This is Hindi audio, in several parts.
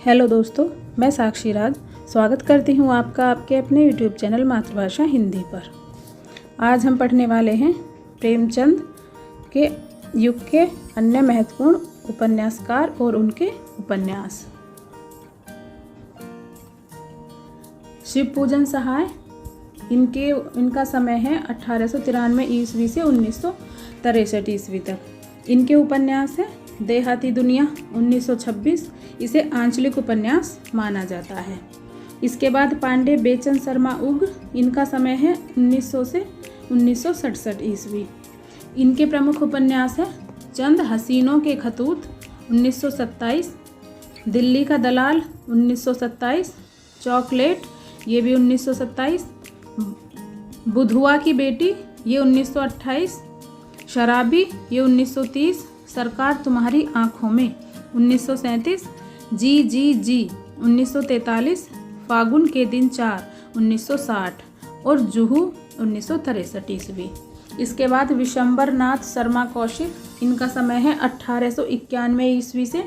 हेलो दोस्तों, मैं साक्षी राज स्वागत करती हूँ आपका आपके अपने यूट्यूब चैनल मातृभाषा हिंदी पर। आज हम पढ़ने वाले हैं प्रेमचंद के युग के अन्य महत्वपूर्ण उपन्यासकार और उनके उपन्यास। शिवपूजन सहाय, इनका समय है 1893 ईस्वी से 1963 ईस्वी तक। इनके उपन्यास है देहाती दुनिया 1926, इसे आंचलिक उपन्यास माना जाता है। इसके बाद पांडे बेचन शर्मा उग्र, इनका समय है 1900 से 1967 ईस्वी। इनके प्रमुख उपन्यास है चंद हसीनों के खतूत 1927, दिल्ली का दलाल 1927, चॉकलेट ये भी 1927, बुधुआ की बेटी ये 1928, शराबी ये 1930, सरकार तुम्हारी आँखों में 1937, जी 1943, फागुन के दिन 4 1960 और जुहू 1963 ईस्वी। इसके बाद विशंबर नाथ शर्मा कौशिक, इनका समय है 1891 ईस्वी से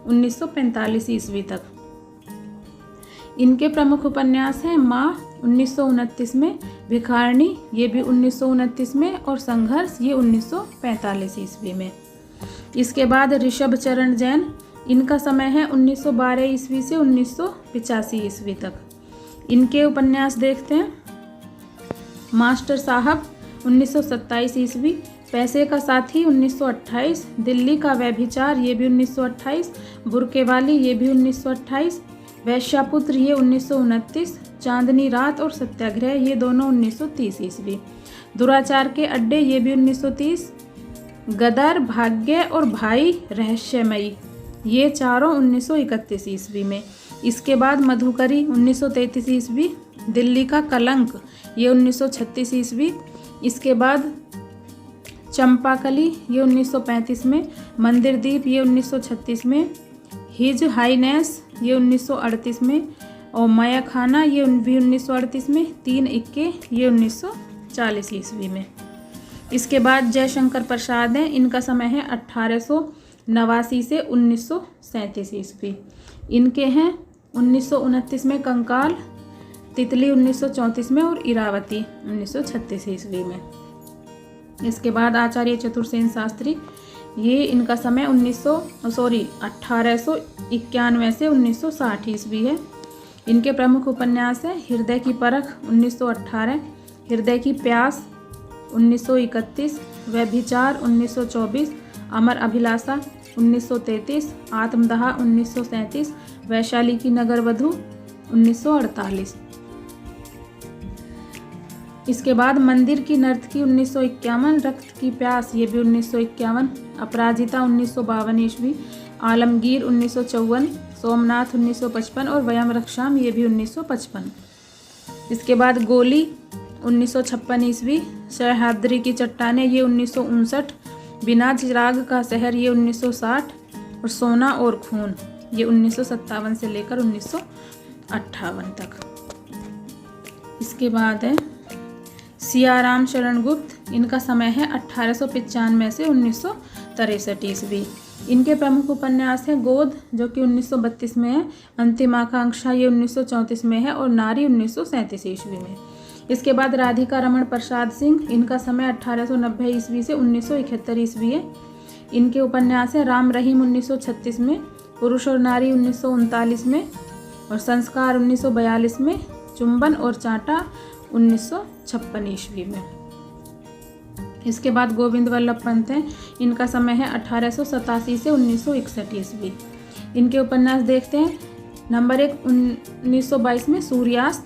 1945 ईस्वी तक। इनके प्रमुख उपन्यास हैं माँ 1929 में, भिखारणी ये भी 1929 में और संघर्ष ये 1945 ईस्वी में। इसके बाद ऋषभ चरण जैन, इनका समय है 1912 ईस्वी से 1985 ईस्वी तक। इनके उपन्यास देखते हैं। मास्टर साहब 1927 ईस्वी, पैसे का साथी 1928, दिल्ली का व्यभिचार ये भी 1928, बुरके वाली ये भी 1928, वैश्यापुत्र ये 1929, चांदनी रात और सत्याग्रह ये दोनों 1930 ईस्वी, दुराचार के अड्डे ये भी 1930, गदर, भाग्य और भाई रहस्यमयी ये चारों 1931 ईस्वी में। इसके बाद मधुकरी 1933 ईस्वी, दिल्ली का कलंक ये 1936 ईस्वी। इसके बाद चंपाकली ये 1935 में, मंदिर दीप ये 1936 में, हिज हाईनेस ये 1938 में और माया खाना ये भी 1938 में, 3 इक्के ये 1940 ईस्वी में। इसके बाद जयशंकर प्रसाद हैं, इनका समय है 1889 से 1937 ईस्वी। इनके हैं 1929 में कंकाल, तितली 1934 में और इरावती 1936 ईस्वी में। इसके बाद आचार्य चतुर्सेन शास्त्री, ये इनका समय 1891 से 1960 ईस्वी है। इनके प्रमुख उपन्यास है हृदय की परख 1918, हृदय की प्यास 1931, व्यभिचार 1924, अमर अभिलाषा 1933, आत्मदाह 1937, वैशाली की नगरवधू 1948। इसके बाद मंदिर की नर्तकी 1951, रक्त की प्यास ये भी 1951, अपराजिता 1952 ईस्वी, आलमगीर 1954, सोमनाथ 1955 और वयम रक्षाम ये भी 1955। इसके बाद गोली 1956 ईस्वी, सह्याद्री की चट्टानें ये 1959, बिना चिराग का शहर ये 1960 और सोना और खून ये 1957 से लेकर 1958 तक। इसके बाद है सियाराम शरण गुप्त, इनका समय है 1895 से 1963 ईस्वी। इनके प्रमुख उपन्यास हैं गोद जो कि 1932 में है, अंतिम आकांक्षा ये 1934 में है और नारी 1937 ईस्वी में। इसके बाद राधिका रमण प्रसाद सिंह, इनका समय 1890 ईस्वी से 1971 ईस्वी है। इनके उपन्यास हैं राम रहीम 1936 में, पुरुष और नारी 1939 में और संस्कार 1942 में, चुंबन और चांटा 1956 ईस्वी में। इसके बाद गोविंद वल्लभ पंत हैं, इनका समय है 1887 से 1961 ईस्वी। इनके उपन्यास देखते हैं। नंबर 1 1922 में सूर्यास्त,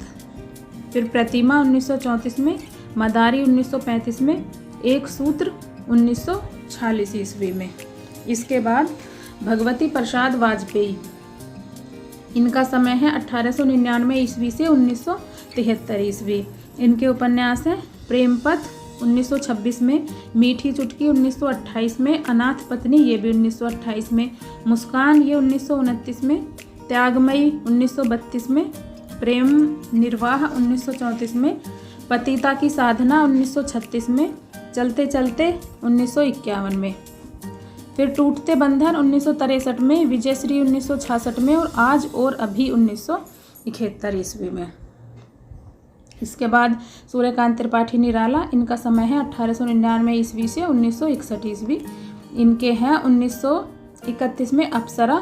फिर प्रतिमा 1934 में, मदारी 1935 में, एक सूत्र 1946 ईस्वी में। इसके बाद भगवती प्रसाद वाजपेयी, इनका समय है 1899 ईस्वी से 1973 ईस्वी। इनके उपन्यास हैं प्रेमपथ 1926 में, मीठी चुटकी 1928 में, अनाथ पत्नी ये भी 1928 में, मुस्कान ये 1929 में, त्यागमयी 1932 में, प्रेम निर्वाह 1934 में, पतिता की साधना 1936 में, चलते चलते 1951 में। फिर टूटते बंधन 1963 में, विजयश्री 1966 में और आज और अभी 1971 ईस्वी में। इसके बाद सूर्यकांत त्रिपाठी निराला, इनका समय है 1899 ईस्वी से 1961 ईस्वी। इनके हैं 1931 में अप्सरा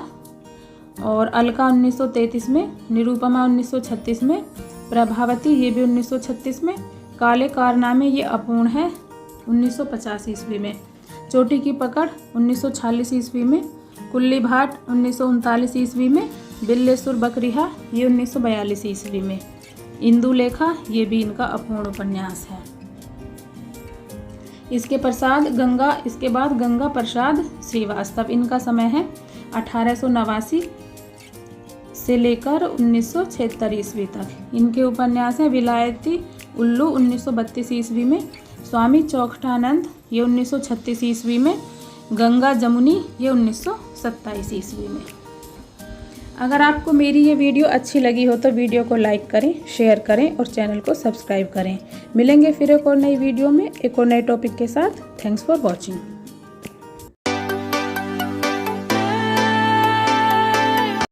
और अलका 1933 में, निरूपमा 1936 में, प्रभावती ये भी 1936 में, काले कारनामे ये अपूर्ण है 1950 ईस्वी में, चोटी की पकड़ 1946 ईस्वी में, कुल्ली भाट 1939 ईस्वी में, बिल्लेसुर बकरिहा ये 1942 ईस्वी में, इंदुलेखा ये भी इनका अपूर्ण उपन्यास है। इसके बाद गंगा प्रसाद श्रीवास्तव, इनका समय है 1889 से लेकर 1976 ईस्वी तक। इनके उपन्यास हैं विलायती उल्लू 1932 ईस्वी में, स्वामी चौखटानंद ये 1936 ईस्वी में, गंगा जमुनी ये 1927 ईस्वी में। अगर आपको मेरी ये वीडियो अच्छी लगी हो तो वीडियो को लाइक करें, शेयर करें और चैनल को सब्सक्राइब करें। मिलेंगे फिर एक और नई वीडियो में एक और नए टॉपिक के साथ। Thanks for watching.